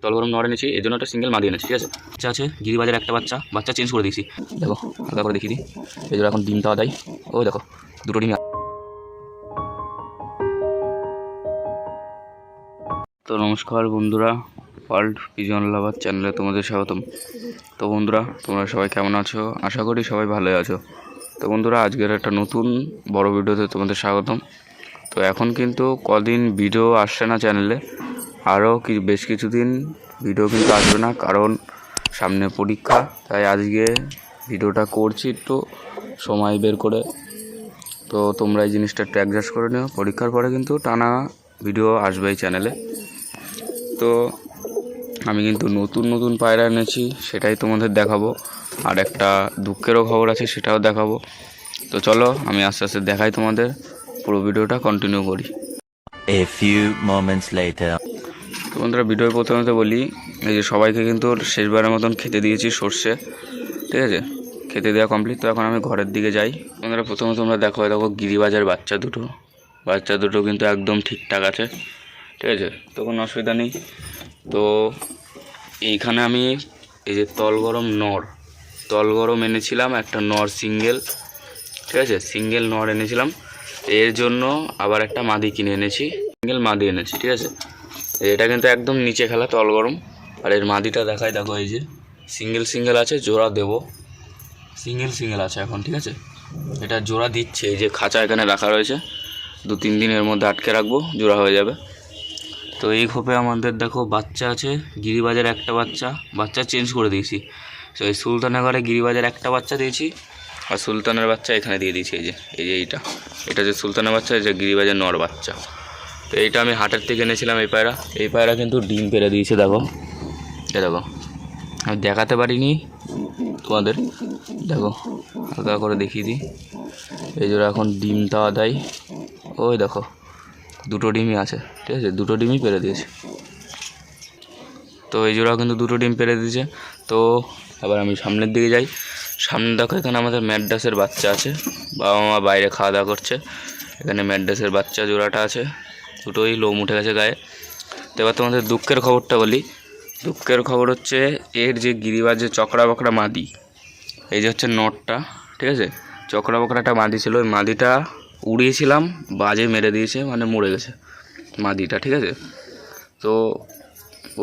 তল গরম নড় এনেছি, এই জন্য একটা সিঙ্গেল মাদি এনেছি, ঠিক আছে। বাচ্চা আছে গিরিবাজের একটা বাচ্চা চেঞ্জ করে দিয়েছি, দেখো হালকা করে দেখিয়ে দিই। এই জন্য এখন ডিমটাও দেয়, ওই দেখো দুটো ডিম। তো নমস্কার বন্ধুরা, ওয়ার্ল্ড পিজন লাভার চ্যানেলে তোমাদের স্বাগতম। তো বন্ধুরা, তোমরা সবাই কেমন আছো? আশা করি সবাই ভালোই আছো। তো বন্ধুরা, আজকের একটা নতুন বড় ভিডিওতে তোমাদের স্বাগতম। তো এখন কিন্তু কদিন ভিডিও আসছে না চ্যানেলে, আরও বেশ কিছুদিন ভিডিও কিন্তু আসবে না, কারণ সামনে পরীক্ষা। তাই আজকে ভিডিওটা করছি একটু সময় বের করে। তো তোমরা এই জিনিসটা একটু অ্যাডজাস্ট করে নিও, পরীক্ষার পরে কিন্তু টানা ভিডিও আসবে এই চ্যানেলে। তো আমি কিন্তু নতুন পায়রা এনেছি, সেটাই তোমাদের দেখাবো। আর একটা দুঃখেরও খবর আছে, সেটাও দেখাবো। তো চলো আমি আস্তে আস্তে দেখাই তোমাদের, পুরো ভিডিওটা কন্টিনিউ করি। A few moments later. তো বন্ধুরা, ভিডিওর প্রথমে তো বলি, এই যে সবাইকে কিন্তু শেষবারের মতন খেতে দিয়েছি সর্ষে, ঠিক আছে। খেতে দেওয়া কমপ্লিট। তো এখন আমি ঘরের দিকে যাই। বন্ধুরা, প্রথমে তোমরা দেখো গিরিবাজের বাচ্চা দুটো কিন্তু একদম ঠিকঠাক আছে, ঠিক আছে, তো কোনো অসুবিধা নেই। তো এইখানে আমি এই যে তল গরম এনেছিলাম, একটা নর সিঙ্গেল, ঠিক আছে, সিঙ্গেল নর এনেছিলাম। এর জন্য আবার একটা মাদি কিনে এনেছি, সিঙ্গেল মাদি এনেছি, ঠিক আছে। এটা কিন্তু একদম নিচে খেলা তল গরম। আর এর মাদিটা দেখাই, দেখো এই যে সিঙ্গেল আছে, জোড়া দেবো, সিঙ্গেল আছে এখন, ঠিক আছে। এটা জোড়া দিচ্ছে, এই যে খাঁচা এখানে রাখা রয়েছে, 2-3 দিনের মধ্যে আটকে রাখবো, জোড়া হয়ে যাবে। তো এই খোপে আমাদের দেখো বাচ্চা আছে, গিরিবাজের একটা বাচ্চা চেঞ্জ করে দিয়েছি। তো এই সুলতানের ঘরে গিরিবাজের একটা বাচ্চা দিয়েছি, আর সুলতানের বাচ্চা এখানে দিয়ে দিয়েছি। এই যে এটা যে সুলতানের বাচ্চা, এই যে গিরিবাজের নর বাচ্চা। তো এইটা আমি হাটের থেকে এনেছিলাম। এই পায়রা কিন্তু ডিম পেড়ে দিয়েছে, দেখো আমি দেখাতে পারিনি তোমাদের, দেখো হালকা করে দেখিয়ে দিই। এই জন্য এখন ডিমটা দেয়, ওই দেখো দুটো ডিমই আছে, ঠিক আছে, দুটো ডিমই পেড়ে দিয়েছে। তো এই জোড়া কিন্তু দুটো ডিম পেড়ে দিয়েছে। তো আবার আমি সামনের দিকে যাই। সামনে দেখো এখানে আমাদের ম্যাড্রাসের বাচ্চা আছে, বাবা মা বাইরে খাওয়া দাওয়া করছে। এখানে ম্যাড্রাসের বাচ্চা জোড়াটা আছে, দুটোই লোম উঠে গেছে গায়ে। তো এবার তোমাদের দুঃখের খবরটা বলি। দুঃখের খবর হচ্ছে, এর যে গিরিবাজের চকরা বকরা মাদি, এই যে হচ্ছে নটটা, ঠিক আছে, চকরা বকরাটা মাদি ছিল, ওই মাদিটা উড়িয়েছিলাম, বাজে মেরে দিয়েছে, মানে মরে গেছে মাদিটা, ঠিক আছে। তো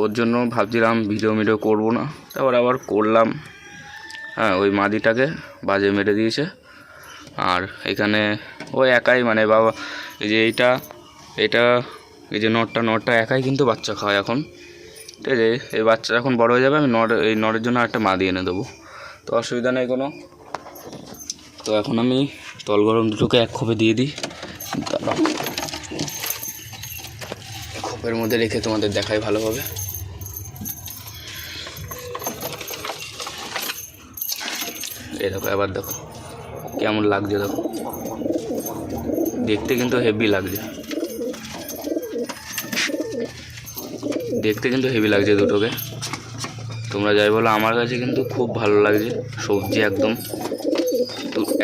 ওর জন্য ভাবছিলাম ভিডিও করবো না, তারপর আবার করলাম। হ্যাঁ, ওই মাদিটাকে বাজে মেরে দিয়েছে। আর এখানে ও একাই, মানে বাবা এই যে এটা এই যে নটটা একাই কিন্তু বাচ্চা খাওয়ায় এখন, ঠিক আছে। এই বাচ্চা এখন বড় হয়ে যাবে, আমি এই নরের জন্য একটা মাদি এনে দেবো, তো অসুবিধা নেই কোনো। তো এখন আমি তল গরম দুটোকে এক খোপে দিয়ে দিই, খোপের মধ্যে রেখে তোমাদের দেখাই ভালোভাবে। এই দেখো, এবার দেখো কেমন লাগছে, দেখো দেখতে কিন্তু হেভি লাগছে, দুটোকে। তোমরা যাই বলো, আমার কাছে কিন্তু খুব ভালো লাগছে। সবজি একদম,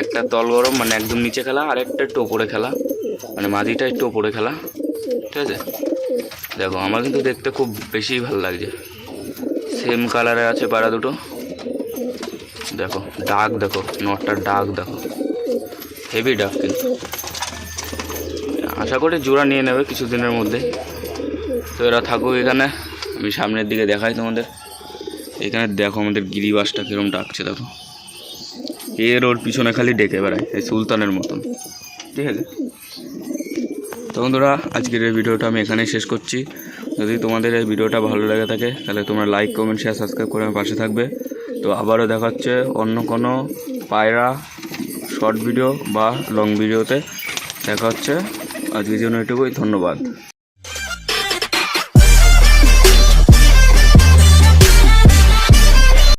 একটা তল গরম মানে একদম নিচে খেলা, আর একটা একটু ওপরে খেলা, মানে মাদিটা একটু ওপরে খেলা, ঠিক আছে। দেখো আমার কিন্তু দেখতে খুব বেশি ভালো লাগছে। সেম কালারে আছে পায়রা দুটো, দেখো ডাক, দেখো নটটার ডাক, দেখো হেভি ডাক। কিন্তু আশা করি জোড়া নিয়ে নেবে কিছুদিনের মধ্যে। তো এরা থাকুক এখানে, আমি সামনের দিকে দেখাই তোমাদের। এখানে দেখো আমাদের গিরিবাসটা কীরকম ডাকছে, দেখো ওর পিছনে খালি ডেকে বেড়ায়, এই সুলতানের মতন, ঠিক আছে। তো বন্ধুরা, আজকের এই ভিডিওটা আমি এখানেই শেষ করছি। যদি তোমাদের এই ভিডিওটা ভালো লেগে থাকে, তাহলে তোমরা লাইক, কমেন্ট, শেয়ার, সাবস্ক্রাইব করে আমার পাশে থাকবে। তো আবারও দেখা হচ্ছে অন্য কোনো পায়রা শর্ট ভিডিও বা লং ভিডিওতে দেখা হচ্ছে। আজকের জন্য এটুকুই, ধন্যবাদ।